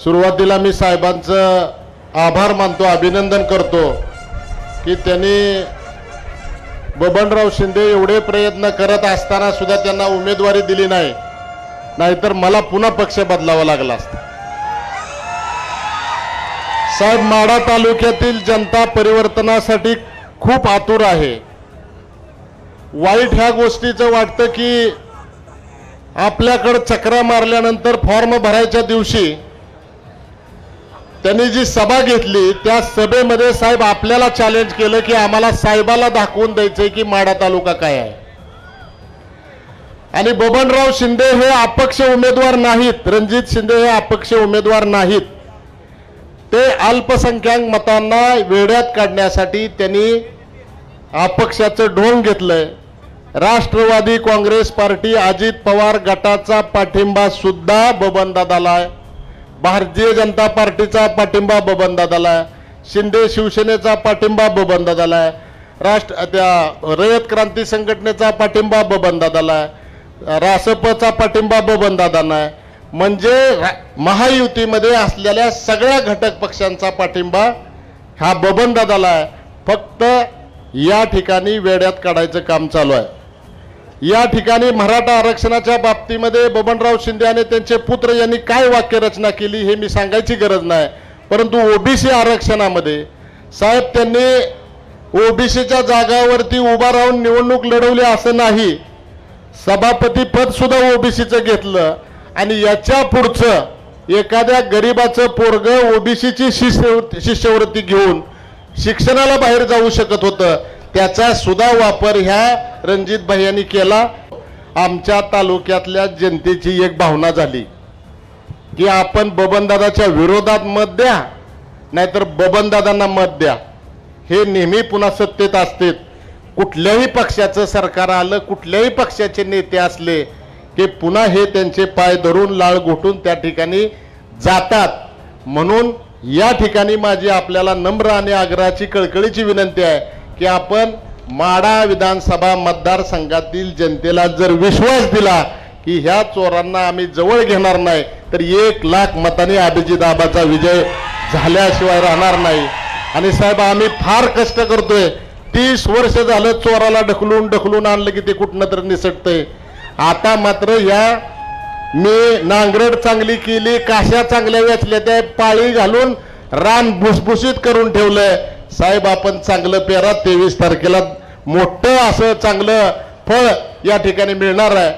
सुरुवातीला मी साहेबांचं आभार मानतो, अभिनंदन करतो की त्यांनी बबनराव शिंदे एवढे प्रयत्न करत असताना सुद्धा त्यांना उमेदवारी दिली नाही, नाहीतर मला पुन्हा पक्ष बदलावा लागला असता। साहेब, माढा तालुक्यातील जनता परिवर्तनासाठी खूप आतुर आहे। वाईट ह्या गोष्टीचं वाटतं की आपल्याकडे चक्रा मारल्यानंतर फॉर्म भरायच्या दिवशी त्यांनी जी सभा घेतली त्या सभेमध्ये साहेब आपल्याला चॅलेंज केलं की आम्हाला साहेबाला दाखवून द्यायचंय की माढा तालुका काय आहे। आणि बबनराव शिंदे हे अपक्ष उमेदवार नाहीत, रणजित शिंदे हे अपक्ष उमेदवार नाहीत, ते अल्पसंख्याक मतांना वेड्यात काढण्यासाठी त्यांनी अपक्षाचं ढोंग घेतलंय। राष्ट्रवादी काँग्रेस पार्टी अजित पवार गटाचा पाठिंबा सुद्धा बबनदादाला आहे, भारतीय जनता पार्टीचा पाठिंबा बबनदादाला आहे, शिंदे शिवसेनेचा पाठिंबा बबनदादाला आहे, रयत क्रांती संघटनेचा पाठिंबा बबनदादाला आहे, रासपचा पाठिंबा बबनदादांना आहे। म्हणजे महायुतीमध्ये असलेल्या सगळ्या घटक पक्षांचा पाठिंबा हा बबनदादाला आहे। फक्त या ठिकाणी वेड्यात काढायचं काम चालू आहे। या ठिकाणी मराठा आरक्षणाच्या बाबतीमध्ये बबनराव शिंदे आणि त्यांचे पुत्र यांनी काय वाक्यरचना केली हे मी सांगायची गरज नाही, परंतु ओबीसी आरक्षणामध्ये साहेब त्यांनी ओबीसीच्या जागावरती उभा राहून निवडणूक लढवली असं नाही, सभापती पद सुद्धा ओबीसीचं घेतलं आणि याच्या पुढचं एखाद्या गरीबाचं पोरग ओबीसीची शिष्यवृत्ती घेऊन शिक्षणाला बाहेर जाऊ शकत होतं, त्याचा सुद्धा वापर ह्या रणजित भाईंनी केला। आमच्या तालुक्यातल्या जनतेची एक भावना झाली की आपण बबनदादाच्या विरोधात मत द्या नाहीतर बबनदादांना मत द्या, हे नेहमी पुन्हा सत्तेत असते। कुठल्याही पक्षाचं सरकार आलं, कुठल्याही पक्षाचे नेते असले की पुन्हा हे त्यांचे पाय धरून लाळ घोटून त्या ठिकाणी जातात। म्हणून या ठिकाणी माझी आपल्याला नम्र आणि आग्रहाची कळकळीची विनंती आहे की आपण माढा विधानसभा मतदारसंघातील जनतेला जर विश्वास दिला की ह्या चोरांना आम्ही जवळ घेणार नाही तर 1 लाख मतांनी अभिजित आबाचा विजय झाल्याशिवाय राहणार नाही। आणि साहेब आम्ही फार कष्ट करतोय, 30 वर्ष झालं चोराला ढकलून ढकलून आणलं की ते कुठनं तर निसटतंय। आता मात्र या मी नांगरड चांगली केली, काश्या चांगल्या वेचल्या, त्या पाळी घालून रान भुसभुशीत करून ठेवलंय। साहेब आपण चांगलं पेरा, 23 तारखेला मोठं असं चांगलं फळ या ठिकाणी मिळणार आहे।